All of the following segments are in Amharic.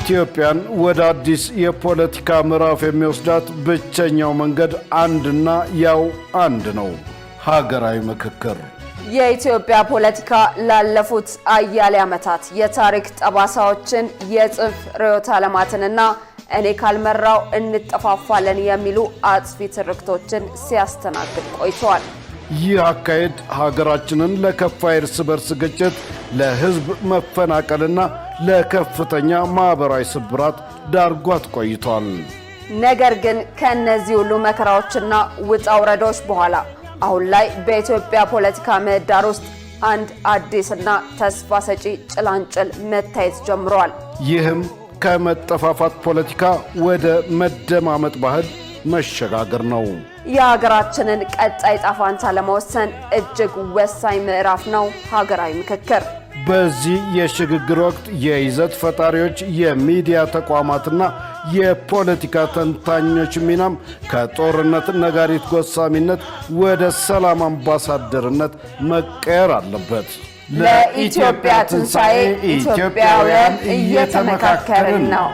ኢትዮጵያን ወደ አዲስ የፖለቲካ ምዕራፍ የሚወስዳት ብቸኛው መንገድ አንድና ያው አንድ ነው፣ ሀገራዊ ምክክር። የኢትዮጵያ ፖለቲካ ላለፉት አያሌ ዓመታት የታሪክ ጠባሳዎችን የጽንፍ ርዕዮተ ዓለማትንና እኔ ካልመራው እንጠፋፋለን የሚሉ አጥፊ ትርክቶችን ሲያስተናግድ ቆይቷል። ይህ አካሄድ ሀገራችንን ለከፋ እርስ በርስ ግጭት፣ ለህዝብ መፈናቀልና ለከፍተኛ ማህበራዊ ስብራት ዳርጓት ቆይቷል። ነገር ግን ከነዚህ ሁሉ መከራዎችና ውጣ ውረዶች በኋላ አሁን ላይ በኢትዮጵያ ፖለቲካ ምህዳር ውስጥ አንድ አዲስና ተስፋ ሰጪ ጭላንጭል መታየት ጀምሯል። ይህም ከመጠፋፋት ፖለቲካ ወደ መደማመጥ ባህል መሸጋገር ነው። የሀገራችንን ቀጣይ ጣፋንታ ለመወሰን እጅግ ወሳኝ ምዕራፍ ነው ሀገራዊ ምክክር። በዚህ የሽግግር ወቅት የይዘት ፈጣሪዎች፣ የሚዲያ ተቋማትና የፖለቲካ ተንታኞች ሚናም ከጦርነት ነጋሪት ጎሳሚነት ወደ ሰላም አምባሳደርነት መቀየር አለበት። ለኢትዮጵያ ትንሣኤ ኢትዮጵያውያን እየተመካከርን ነው።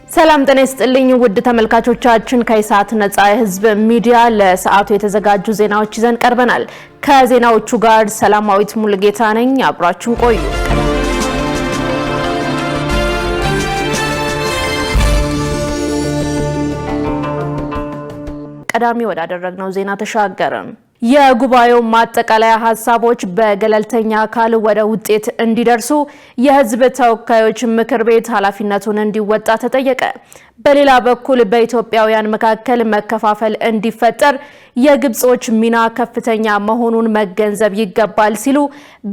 ሰላም ጤና ይስጥልኝ ውድ ተመልካቾቻችን፣ ከኢሳት ነጻ የህዝብ ሚዲያ ለሰዓቱ የተዘጋጁ ዜናዎች ይዘን ቀርበናል። ከዜናዎቹ ጋር ሰላማዊት ሙልጌታ ነኝ። አብራችሁን ቆዩ። ቀዳሚ ወዳደረግነው ዜና ተሻገርን። የጉባኤው ማጠቃለያ ሐሳቦች በገለልተኛ አካል ወደ ውጤት እንዲደርሱ የህዝብ ተወካዮች ምክር ቤት ኃላፊነቱን እንዲወጣ ተጠየቀ። በሌላ በኩል በኢትዮጵያውያን መካከል መከፋፈል እንዲፈጠር የግብጾች ሚና ከፍተኛ መሆኑን መገንዘብ ይገባል ሲሉ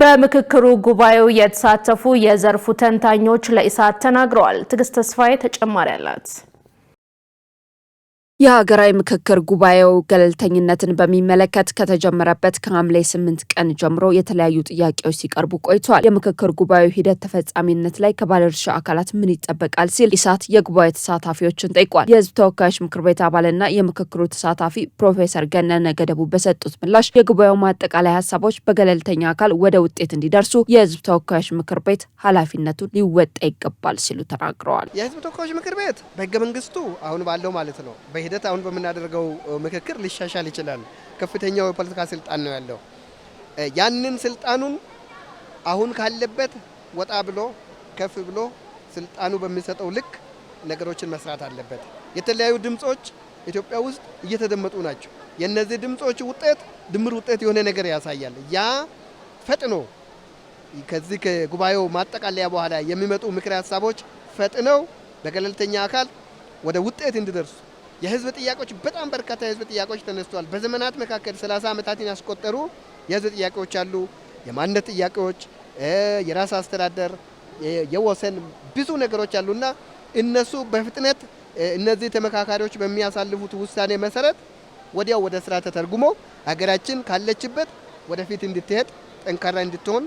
በምክክሩ ጉባኤው የተሳተፉ የዘርፉ ተንታኞች ለኢሳት ተናግረዋል። ትዕግስት ተስፋዬ ተጨማሪ አላት። የሀገራዊ ምክክር ጉባኤው ገለልተኝነትን በሚመለከት ከተጀመረበት ከሐምሌ 8 ቀን ጀምሮ የተለያዩ ጥያቄዎች ሲቀርቡ ቆይቷል። የምክክር ጉባኤው ሂደት ተፈጻሚነት ላይ ከባለድርሻ አካላት ምን ይጠበቃል ሲል ኢሳት የጉባኤ ተሳታፊዎችን ጠይቋል። የህዝብ ተወካዮች ምክር ቤት አባልና የምክክሩ ተሳታፊ ፕሮፌሰር ገነነ ገደቡ በሰጡት ምላሽ የጉባኤው ማጠቃለያ ሀሳቦች በገለልተኛ አካል ወደ ውጤት እንዲደርሱ የህዝብ ተወካዮች ምክር ቤት ኃላፊነቱን ሊወጣ ይገባል ሲሉ ተናግረዋል። የህዝብ ተወካዮች ምክር ቤት በህገ መንግስቱ አሁን ባለው ማለት ነው ሂደት አሁን በምናደርገው ምክክር ሊሻሻል ይችላል። ከፍተኛው የፖለቲካ ስልጣን ነው ያለው። ያንን ስልጣኑን አሁን ካለበት ወጣ ብሎ ከፍ ብሎ ስልጣኑ በሚሰጠው ልክ ነገሮችን መስራት አለበት። የተለያዩ ድምጾች ኢትዮጵያ ውስጥ እየተደመጡ ናቸው። የነዚህ ድምጾች ውጤት ድምር ውጤት የሆነ ነገር ያሳያል። ያ ፈጥኖ ከዚህ ከጉባኤው ማጠቃለያ በኋላ የሚመጡ ምክር ሀሳቦች ፈጥነው በገለልተኛ አካል ወደ ውጤት እንዲደርሱ የህዝብ ጥያቄዎች በጣም በርካታ የህዝብ ጥያቄዎች ተነስተዋል። በዘመናት መካከል 30 ዓመታትን ያስቆጠሩ የህዝብ ጥያቄዎች አሉ። የማንነት ጥያቄዎች፣ የራስ አስተዳደር፣ የወሰን ብዙ ነገሮች አሉና እነሱ በፍጥነት እነዚህ ተመካካሪዎች በሚያሳልፉት ውሳኔ መሰረት ወዲያው ወደ ስራ ተተርጉሞ ሀገራችን ካለችበት ወደፊት እንድትሄድ ጠንካራ እንድትሆን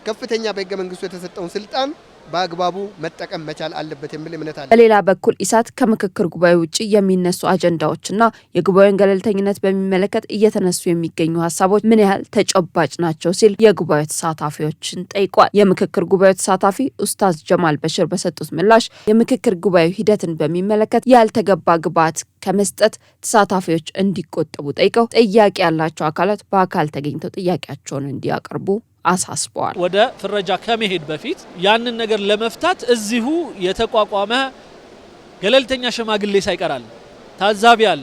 ከፍተኛ በህገ መንግስቱ የተሰጠውን ስልጣን በአግባቡ መጠቀም መቻል አለበት የሚል እምነት አለ። በሌላ በኩል ኢሳት ከምክክር ጉባኤ ውጪ የሚነሱ አጀንዳዎችና የጉባኤውን ገለልተኝነት በሚመለከት እየተነሱ የሚገኙ ሀሳቦች ምን ያህል ተጨባጭ ናቸው ሲል የጉባኤው ተሳታፊዎችን ጠይቋል። የምክክር ጉባኤው ተሳታፊ ኡስታዝ ጀማል በሽር በሰጡት ምላሽ የምክክር ጉባኤው ሂደትን በሚመለከት ያልተገባ ግብዓት ከመስጠት ተሳታፊዎች እንዲቆጠቡ ጠይቀው ጥያቄ ያላቸው አካላት በአካል ተገኝተው ጥያቄያቸውን እንዲያቀርቡ አሳስበዋል። ወደ ፍረጃ ከመሄድ በፊት ያንን ነገር ለመፍታት እዚሁ የተቋቋመ ገለልተኛ ሽማግሌ ሳይቀራል ታዛቢ አለ።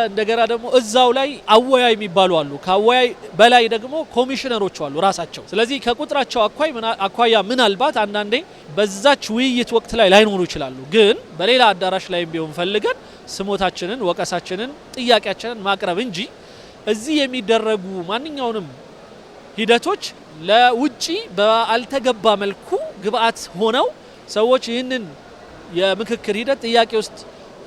እንደገና ደግሞ እዛው ላይ አወያይ የሚባሉ አሉ። ከአወያይ በላይ ደግሞ ኮሚሽነሮች አሉ ራሳቸው። ስለዚህ ከቁጥራቸው አኳያ ምናልባት አንዳንዴ በዛች ውይይት ወቅት ላይ ላይኖሩ ይችላሉ። ግን በሌላ አዳራሽ ላይ ቢሆን ፈልገን ስሞታችንን፣ ወቀሳችንን፣ ጥያቄያችንን ማቅረብ እንጂ እዚህ የሚደረጉ ማንኛውንም ሂደቶች ለውጪ በአልተገባ መልኩ ግብአት ሆነው ሰዎች ይህንን የምክክር ሂደት ጥያቄ ውስጥ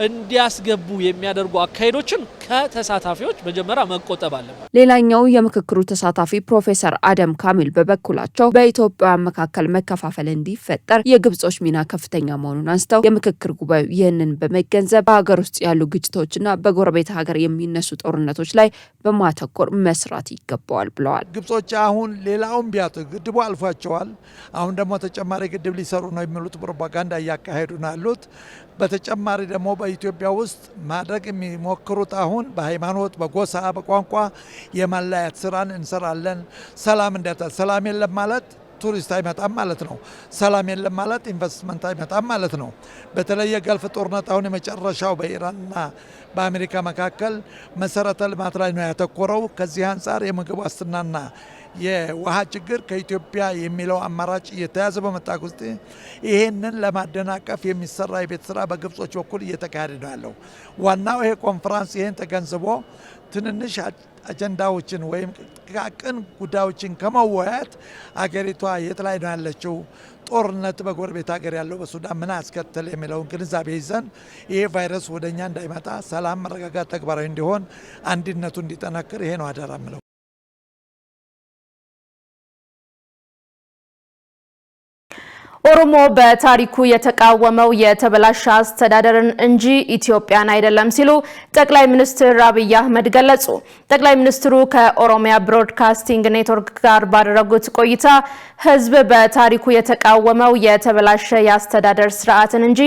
እንዲያስገቡ የሚያደርጉ አካሄዶችን ከተሳታፊዎች መጀመሪያ መቆጠብ አለበት። ሌላኛው የምክክሩ ተሳታፊ ፕሮፌሰር አደም ካሚል በበኩላቸው በኢትዮጵያ መካከል መከፋፈል እንዲፈጠር የግብጾች ሚና ከፍተኛ መሆኑን አንስተው የምክክር ጉባኤው ይህንን በመገንዘብ በሀገር ውስጥ ያሉ ግጭቶችና በጎረቤት ሀገር የሚነሱ ጦርነቶች ላይ በማተኮር መስራት ይገባዋል ብለዋል። ግብጾች አሁን ሌላውን ቢያጡ ግድቡ አልፏቸዋል። አሁን ደግሞ ተጨማሪ ግድብ ሊሰሩ ነው የሚሉት ፕሮፓጋንዳ እያካሄዱ ነው ያሉት። በተጨማሪ ደግሞ በኢትዮጵያ ውስጥ ማድረግ የሚሞክሩት አሁን በሃይማኖት፣ በጎሳ፣ በቋንቋ የማለያየት ስራን እንሰራለን። ሰላም እንዲያጣ ሰላም የለም ማለት ቱሪስት አይመጣም ማለት ነው። ሰላም የለም ማለት ኢንቨስትመንት አይመጣም ማለት ነው። በተለይ የገልፍ ጦርነት አሁን የመጨረሻው በኢራንና በአሜሪካ መካከል መሰረተ ልማት ላይ ነው ያተኮረው። ከዚህ አንጻር የምግብ ዋስትናና የውሃ ችግር ከኢትዮጵያ የሚለው አማራጭ እየተያዘ በመጣ ውስጥ ይሄንን ለማደናቀፍ የሚሰራ የቤት ስራ በግብጾች በኩል እየተካሄደ ነው ያለው። ዋናው ይሄ ኮንፈረንስ ይሄን ተገንዝቦ ትንንሽ አጀንዳዎችን ወይም ጥቃቅን ጉዳዮችን ከመወያየት አገሪቷ የት ላይ ነው ያለችው፣ ጦርነት በጎረቤት ሀገር ያለው በሱዳን ምን አስከተለ የሚለውን ግንዛቤ ይዘን ይሄ ቫይረስ ወደኛ እንዳይመጣ ሰላም፣ መረጋጋት ተግባራዊ እንዲሆን አንድነቱ እንዲጠናክር ይሄ ነው አደራ ምለው። ኦሮሞ በታሪኩ የተቃወመው የተበላሸ አስተዳደርን እንጂ ኢትዮጵያን አይደለም ሲሉ ጠቅላይ ሚኒስትር አብይ አህመድ ገለጹ። ጠቅላይ ሚኒስትሩ ከኦሮሚያ ብሮድካስቲንግ ኔትወርክ ጋር ባደረጉት ቆይታ ሕዝብ በታሪኩ የተቃወመው የተበላሸ የአስተዳደር ስርዓትን እንጂ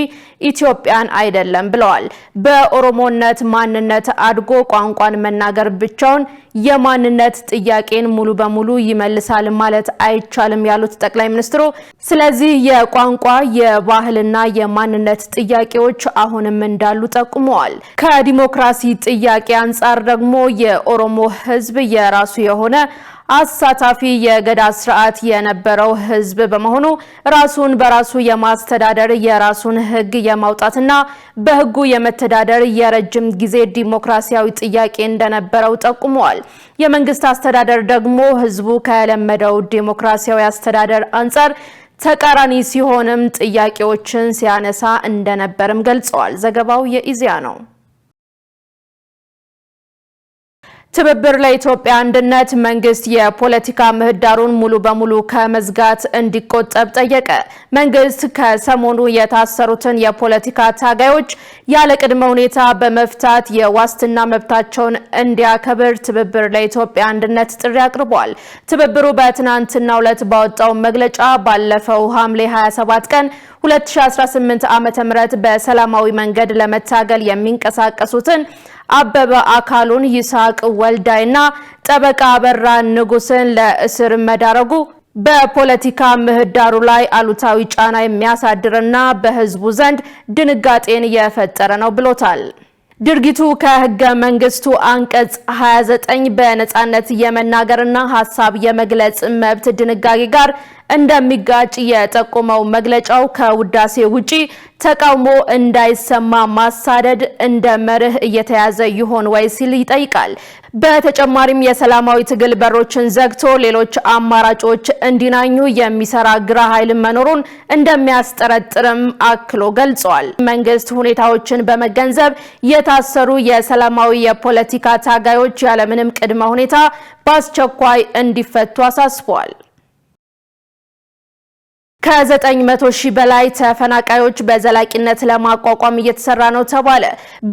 ኢትዮጵያን አይደለም ብለዋል። በኦሮሞነት ማንነት አድጎ ቋንቋን መናገር ብቻውን የማንነት ጥያቄን ሙሉ በሙሉ ይመልሳል ማለት አይቻልም ያሉት ጠቅላይ ሚኒስትሩ ስለዚህ የቋንቋ የባህልና የማንነት ጥያቄዎች አሁንም እንዳሉ ጠቁመዋል። ከዲሞክራሲ ጥያቄ አንጻር ደግሞ የኦሮሞ ሕዝብ የራሱ የሆነ አሳታፊ የገዳ ስርዓት የነበረው ሕዝብ በመሆኑ ራሱን በራሱ የማስተዳደር የራሱን ሕግ የማውጣትና በሕጉ የመተዳደር የረጅም ጊዜ ዲሞክራሲያዊ ጥያቄ እንደነበረው ጠቁመዋል። የመንግስት አስተዳደር ደግሞ ሕዝቡ ከለመደው ዲሞክራሲያዊ አስተዳደር አንጻር ተቃራኒ ሲሆንም ጥያቄዎችን ሲያነሳ እንደነበርም ገልጸዋል። ዘገባው የኢዜአ ነው። ትብብር ለኢትዮጵያ አንድነት መንግስት የፖለቲካ ምህዳሩን ሙሉ በሙሉ ከመዝጋት እንዲቆጠብ ጠየቀ። መንግስት ከሰሞኑ የታሰሩትን የፖለቲካ ታጋዮች ያለ ቅድመ ሁኔታ በመፍታት የዋስትና መብታቸውን እንዲያከብር ትብብር ለኢትዮጵያ አንድነት ጥሪ አቅርቧል። ትብብሩ በትናንትናው ዕለት ባወጣው መግለጫ ባለፈው ሐምሌ 27 ቀን 2018 ዓ.ም በሰላማዊ መንገድ ለመታገል የሚንቀሳቀሱትን አበበ አካሉን፣ ይስሐቅ ወልዳይና ጠበቃ አበራ ንጉስን ለእስር መዳረጉ በፖለቲካ ምህዳሩ ላይ አሉታዊ ጫና የሚያሳድርና በህዝቡ ዘንድ ድንጋጤን የፈጠረ ነው ብሎታል። ድርጊቱ ከህገ መንግስቱ አንቀጽ 29 በነጻነት የመናገርና ሐሳብ የመግለጽ መብት ድንጋጌ ጋር እንደሚጋጭ የጠቆመው መግለጫው ከውዳሴ ውጪ ተቃውሞ እንዳይሰማ ማሳደድ እንደ መርህ እየተያዘ ይሆን ወይ ሲል ይጠይቃል። በተጨማሪም የሰላማዊ ትግል በሮችን ዘግቶ ሌሎች አማራጮች እንዲናኙ የሚሰራ ግራ ኃይል መኖሩን እንደሚያስጠረጥርም አክሎ ገልጿል። መንግስት ሁኔታዎችን በመገንዘብ የታሰሩ የሰላማዊ የፖለቲካ ታጋዮች ያለምንም ቅድመ ሁኔታ በአስቸኳይ እንዲፈቱ አሳስቧል። ከ900 ሺህ በላይ ተፈናቃዮች በዘላቂነት ለማቋቋም እየተሰራ ነው ተባለ።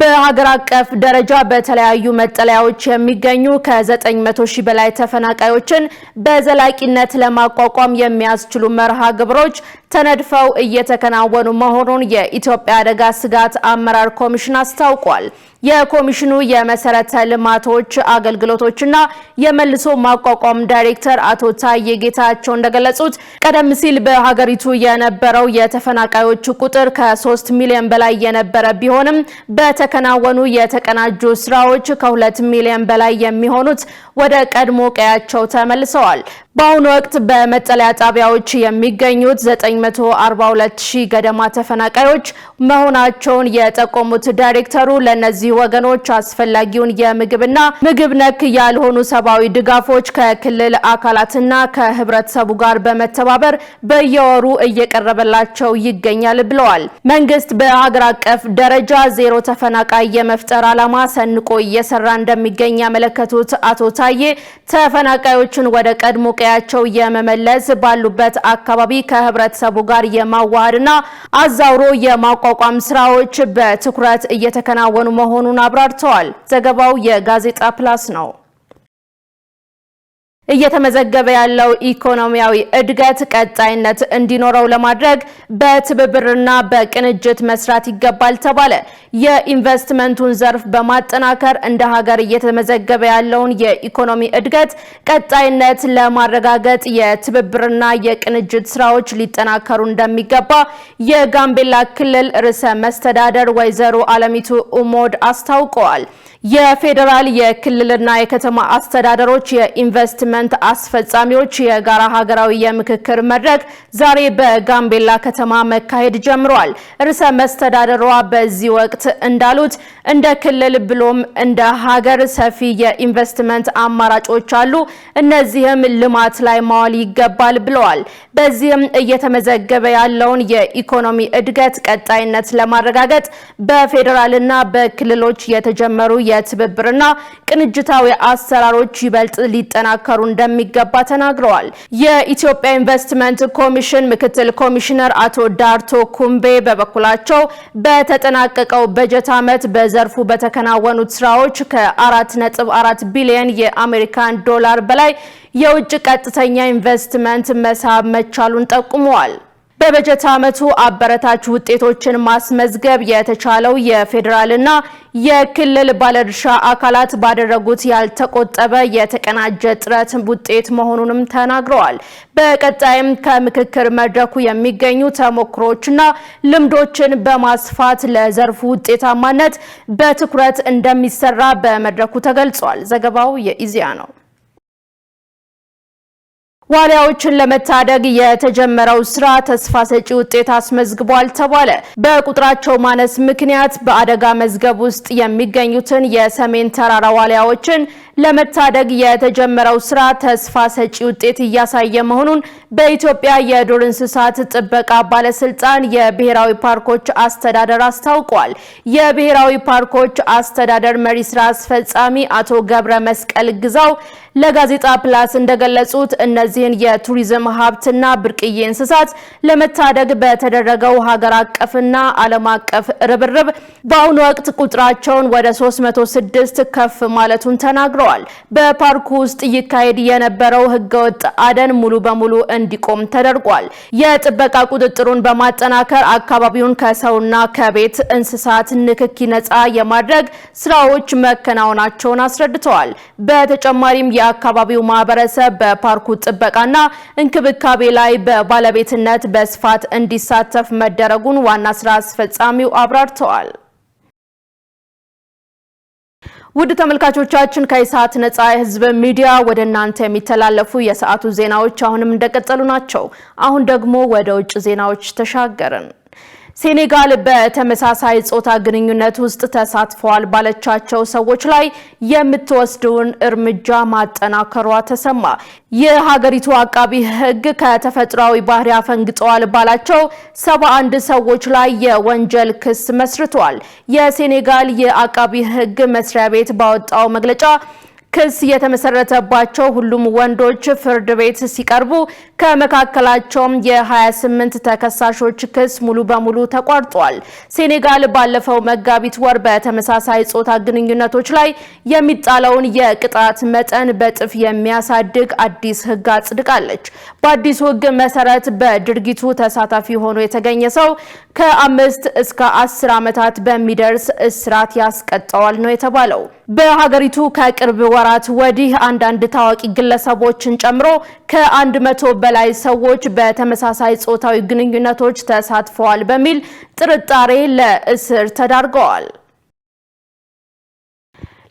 በሀገር አቀፍ ደረጃ በተለያዩ መጠለያዎች የሚገኙ ከ900 ሺህ በላይ ተፈናቃዮችን በዘላቂነት ለማቋቋም የሚያስችሉ መርሃ ግብሮች ተነድፈው እየተከናወኑ መሆኑን የኢትዮጵያ አደጋ ስጋት አመራር ኮሚሽን አስታውቋል። የኮሚሽኑ የመሰረተ ልማቶች አገልግሎቶችና የመልሶ ማቋቋም ዳይሬክተር አቶ ታዬ ጌታቸው እንደገለጹት ቀደም ሲል በሀገሪቱ የነበረው የተፈናቃዮች ቁጥር ከ3 ሚሊዮን በላይ የነበረ ቢሆንም በተከናወኑ የተቀናጁ ስራዎች ከ2 ሚሊዮን በላይ የሚሆኑት ወደ ቀድሞ ቀያቸው ተመልሰዋል። በአሁኑ ወቅት በመጠለያ ጣቢያዎች የሚገኙት 942,000 ገደማ ተፈናቃዮች መሆናቸውን የጠቆሙት ዳይሬክተሩ ለነዚህ ወገኖች አስፈላጊውን የምግብና ምግብ ነክ ያልሆኑ ሰብአዊ ድጋፎች ከክልል አካላትና ከህብረተሰቡ ጋር በመተባበር በየወሩ እየቀረበላቸው ይገኛል ብለዋል። መንግስት በሀገር አቀፍ ደረጃ ዜሮ ተፈናቃይ የመፍጠር ዓላማ ሰንቆ እየሰራ እንደሚገኝ ያመለከቱት አቶ ታዬ ተፈናቃዮችን ወደ ቀድሞ ቀያቸው የመመለስ ባሉበት አካባቢ ከህብረተሰቡ ጋር የማዋሃድና አዛውሮ የማቋቋም ስራዎች በትኩረት እየተከናወኑ መሆኑን አብራርተዋል። ዘገባው የጋዜጣ ፕላስ ነው። እየተመዘገበ ያለው ኢኮኖሚያዊ እድገት ቀጣይነት እንዲኖረው ለማድረግ በትብብርና በቅንጅት መስራት ይገባል ተባለ። የኢንቨስትመንቱን ዘርፍ በማጠናከር እንደ ሀገር እየተመዘገበ ያለውን የኢኮኖሚ እድገት ቀጣይነት ለማረጋገጥ የትብብርና የቅንጅት ስራዎች ሊጠናከሩ እንደሚገባ የጋምቤላ ክልል ርዕሰ መስተዳደር ወይዘሮ አለሚቱ ኡሞድ አስታውቀዋል። የፌዴራል የክልልና የከተማ አስተዳደሮች የኢንቨስትመንት አስፈጻሚዎች የጋራ ሀገራዊ የምክክር መድረክ ዛሬ በጋምቤላ ከተማ መካሄድ ጀምሯል። ርዕሰ መስተዳደሯ በዚህ ወቅት እንዳሉት እንደ ክልል ብሎም እንደ ሀገር ሰፊ የኢንቨስትመንት አማራጮች አሉ፣ እነዚህም ልማት ላይ ማዋል ይገባል ብለዋል። በዚህም እየተመዘገበ ያለውን የኢኮኖሚ እድገት ቀጣይነት ለማረጋገጥ በፌዴራልና በክልሎች የተጀመሩ የትብብርና ቅንጅታዊ አሰራሮች ይበልጥ ሊጠናከሩ እንደሚገባ ተናግረዋል። የኢትዮጵያ ኢንቨስትመንት ኮሚሽን ምክትል ኮሚሽነር አቶ ዳርቶ ኩምቤ በበኩላቸው በተጠናቀቀው በጀት ዓመት በዘርፉ በተከናወኑት ስራዎች ከ4.4 ቢሊዮን የአሜሪካን ዶላር በላይ የውጭ ቀጥተኛ ኢንቨስትመንት መሳብ መቻሉን ጠቁመዋል። በበጀት ዓመቱ አበረታች ውጤቶችን ማስመዝገብ የተቻለው የፌዴራልና የክልል ባለድርሻ አካላት ባደረጉት ያልተቆጠበ የተቀናጀ ጥረት ውጤት መሆኑንም ተናግረዋል። በቀጣይም ከምክክር መድረኩ የሚገኙ ተሞክሮችና ልምዶችን በማስፋት ለዘርፉ ውጤታማነት በትኩረት እንደሚሰራ በመድረኩ ተገልጿል። ዘገባው የኢዜአ ነው። ዋሊያዎችን ለመታደግ የተጀመረው ስራ ተስፋ ሰጪ ውጤት አስመዝግቧል ተባለ። በቁጥራቸው ማነስ ምክንያት በአደጋ መዝገብ ውስጥ የሚገኙትን የሰሜን ተራራ ዋሊያዎችን ለመታደግ የተጀመረው ስራ ተስፋ ሰጪ ውጤት እያሳየ መሆኑን በኢትዮጵያ የዱር እንስሳት ጥበቃ ባለስልጣን የብሔራዊ ፓርኮች አስተዳደር አስታውቋል። የብሔራዊ ፓርኮች አስተዳደር መሪ ስራ አስፈጻሚ አቶ ገብረ መስቀል ግዛው ለጋዜጣ ፕላስ እንደገለጹት እነዚህን የቱሪዝም ሀብትና ብርቅዬ እንስሳት ለመታደግ በተደረገው ሀገር አቀፍና ዓለም አቀፍ ርብርብ በአሁኑ ወቅት ቁጥራቸውን ወደ 306 ከፍ ማለቱን ተናግረዋል። በፓርኩ ውስጥ ይካሄድ የነበረው ህገወጥ አደን ሙሉ በሙሉ እንዲቆም ተደርጓል። የጥበቃ ቁጥጥሩን በማጠናከር አካባቢውን ከሰውና ከቤት እንስሳት ንክኪ ነፃ የማድረግ ስራዎች መከናወናቸውን አስረድተዋል። በተጨማሪም የአካባቢው ማህበረሰብ በፓርኩ ጥበቃና እንክብካቤ ላይ በባለቤትነት በስፋት እንዲሳተፍ መደረጉን ዋና ስራ አስፈጻሚው አብራርተዋል። ውድ ተመልካቾቻችን ከኢሳት ነጻ የህዝብ ሚዲያ ወደ እናንተ የሚተላለፉ የሰዓቱ ዜናዎች አሁንም እንደቀጠሉ ናቸው። አሁን ደግሞ ወደ ውጭ ዜናዎች ተሻገርን። ሴኔጋል በተመሳሳይ ጾታ ግንኙነት ውስጥ ተሳትፈዋል ባለቻቸው ሰዎች ላይ የምትወስደውን እርምጃ ማጠናከሯ ተሰማ። የሀገሪቱ አቃቢ ህግ ከተፈጥሯዊ ባህሪ አፈንግጠዋል ባላቸው 71 ሰዎች ላይ የወንጀል ክስ መስርቷል። የሴኔጋል የአቃቢ ህግ መስሪያ ቤት ባወጣው መግለጫ ክስ የተመሰረተባቸው ሁሉም ወንዶች ፍርድ ቤት ሲቀርቡ ከመካከላቸውም የ28 ተከሳሾች ክስ ሙሉ በሙሉ ተቋርጧል። ሴኔጋል ባለፈው መጋቢት ወር በተመሳሳይ ጾታ ግንኙነቶች ላይ የሚጣለውን የቅጣት መጠን በጥፍ የሚያሳድግ አዲስ ህግ አጽድቃለች። በአዲሱ ህግ መሰረት በድርጊቱ ተሳታፊ ሆኖ የተገኘ ሰው ከ5 እስከ 10 ዓመታት በሚደርስ እስራት ያስቀጣዋል ነው የተባለው። በሀገሪቱ ከቅርብ ወራት ወዲህ አንዳንድ ታዋቂ ግለሰቦችን ጨምሮ ከ100 በላይ ሰዎች በተመሳሳይ ጾታዊ ግንኙነቶች ተሳትፈዋል በሚል ጥርጣሬ ለእስር ተዳርገዋል።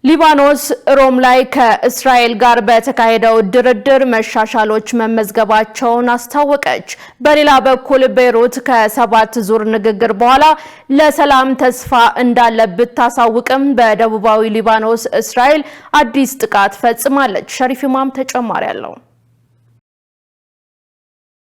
ሊባኖስ ሮም ላይ ከእስራኤል ጋር በተካሄደው ድርድር መሻሻሎች መመዝገባቸውን አስታወቀች። በሌላ በኩል ቤይሩት ከ7 ዙር ንግግር በኋላ ለሰላም ተስፋ እንዳለ ብታሳውቅም በደቡባዊ ሊባኖስ እስራኤል አዲስ ጥቃት ፈጽማለች። ሸሪፍ ኢማም ተጨማሪ አለው።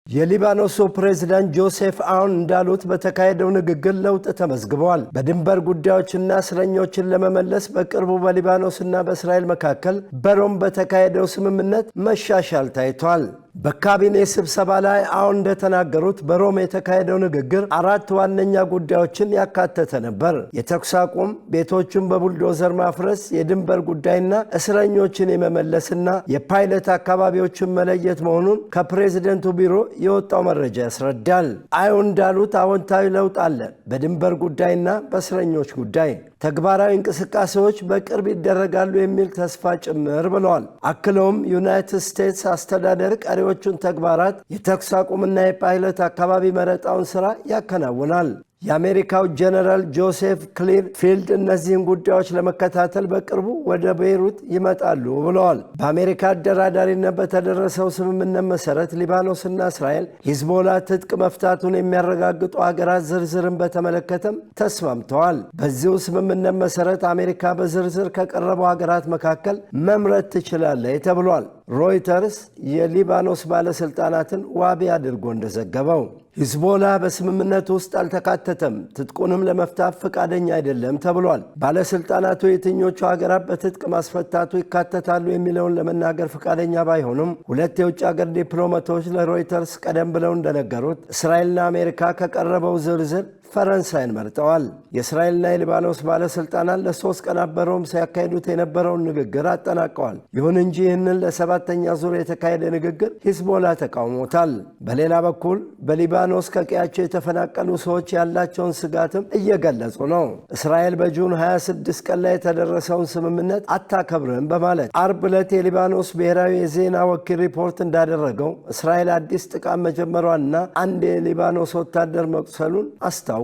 የሊባኖሱ ፕሬዝዳንት ጆሴፍ አውን እንዳሉት በተካሄደው ንግግር ለውጥ ተመዝግቧል። በድንበር ጉዳዮችና እስረኞችን ለመመለስ በቅርቡ በሊባኖስና በእስራኤል መካከል በሮም በተካሄደው ስምምነት መሻሻል ታይቷል። በካቢኔ ስብሰባ ላይ አሁን እንደተናገሩት በሮም የተካሄደው ንግግር 4 ዋነኛ ጉዳዮችን ያካተተ ነበር። የተኩስ አቁም፣ ቤቶችን በቡልዶዘር ማፍረስ፣ የድንበር ጉዳይና እስረኞችን የመመለስና የፓይለት አካባቢዎችን መለየት መሆኑን ከፕሬዝደንቱ ቢሮ የወጣው መረጃ ያስረዳል። አዮ እንዳሉት አዎንታዊ ለውጥ አለ። በድንበር ጉዳይና በእስረኞች ጉዳይ ተግባራዊ እንቅስቃሴዎች በቅርብ ይደረጋሉ የሚል ተስፋ ጭምር ብለዋል። አክለውም ዩናይትድ ስቴትስ አስተዳደር ቀሪዎቹን ተግባራት የተኩስ አቁምና የፓይለት አካባቢ መረጣውን ሥራ ያከናውናል። የአሜሪካው ጀነራል ጆሴፍ ክሊርፊልድ እነዚህን ጉዳዮች ለመከታተል በቅርቡ ወደ ቤይሩት ይመጣሉ ብለዋል። በአሜሪካ አደራዳሪነት በተደረሰው ስምምነት መሰረት ሊባኖስና እስራኤል ሂዝቦላ ትጥቅ መፍታቱን የሚያረጋግጡ ሀገራት ዝርዝርን በተመለከተም ተስማምተዋል። በዚሁ ስምምነት መሰረት አሜሪካ በዝርዝር ከቀረቡ ሀገራት መካከል መምረጥ ትችላለች ተብሏል። ሮይተርስ የሊባኖስ ባለስልጣናትን ዋቢ አድርጎ እንደዘገበው ሂዝቦላ በስምምነቱ ውስጥ አልተካተተም፣ ትጥቁንም ለመፍታት ፈቃደኛ አይደለም ተብሏል። ባለስልጣናቱ የትኞቹ ሀገራት በትጥቅ ማስፈታቱ ይካተታሉ የሚለውን ለመናገር ፈቃደኛ ባይሆኑም 2 የውጭ ሀገር ዲፕሎማቶች ለሮይተርስ ቀደም ብለው እንደነገሩት እስራኤልና አሜሪካ ከቀረበው ዝርዝር ፈረንሳይን መርጠዋል። የእስራኤልና የሊባኖስ ባለስልጣናት ለ3 ቀናት በሮም ሲያካሂዱት የነበረውን ንግግር አጠናቀዋል። ይሁን እንጂ ይህንን ለ7ኛ ዙር የተካሄደ ንግግር ሂዝቦላ ተቃውሞታል። በሌላ በኩል በሊባኖስ ከቀያቸው የተፈናቀሉ ሰዎች ያላቸውን ስጋትም እየገለጹ ነው። እስራኤል በጁን 26 ቀን ላይ የተደረሰውን ስምምነት አታከብርም በማለት አርብ ዕለት የሊባኖስ ብሔራዊ የዜና ወኪል ሪፖርት እንዳደረገው እስራኤል አዲስ ጥቃት መጀመሯንና አንድ የሊባኖስ ወታደር መቁሰሉን አስታውቋል።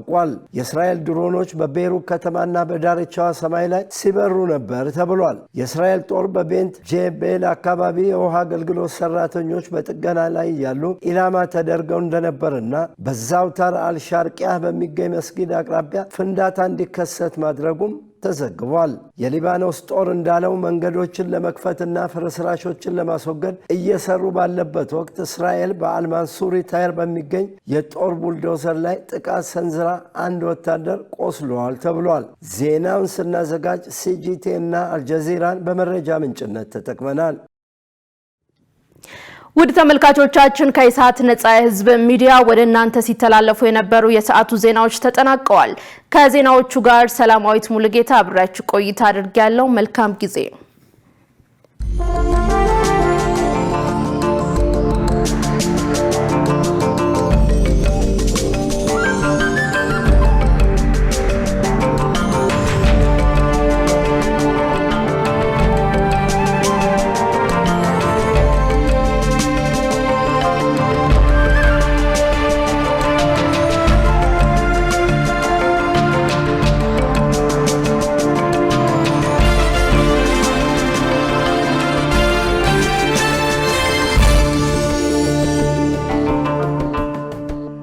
የእስራኤል ድሮኖች በቤይሩት ከተማና በዳርቻዋ ሰማይ ላይ ሲበሩ ነበር ተብሏል። የእስራኤል ጦር በቤንት ጄቤል አካባቢ የውሃ አገልግሎት ሰራተኞች በጥገና ላይ ያሉ ኢላማ ተደርገው እንደነበርና በዛውታር አልሻርቂያ በሚገኝ መስጊድ አቅራቢያ ፍንዳታ እንዲከሰት ማድረጉም ተዘግቧል። የሊባኖስ ጦር እንዳለው መንገዶችን ለመክፈትና ፍርስራሾችን ለማስወገድ እየሰሩ ባለበት ወቅት እስራኤል በአልማንሱሪ ታየር በሚገኝ የጦር ቡልዶዘር ላይ ጥቃት ሰንዝራ 1 ወታደር ቆስሏል ተብሏል። ዜናውን ስናዘጋጅ ሲጂቲ እና አልጀዚራን በመረጃ ምንጭነት ተጠቅመናል። ውድ ተመልካቾቻችን ከኢሳት ነጻ የህዝብ ሚዲያ ወደ እናንተ ሲተላለፉ የነበሩ የሰዓቱ ዜናዎች ተጠናቀዋል። ከዜናዎቹ ጋር ሰላማዊት ሙሉጌታ አብራችሁ ቆይታ አድርጌያለሁ። መልካም ጊዜ።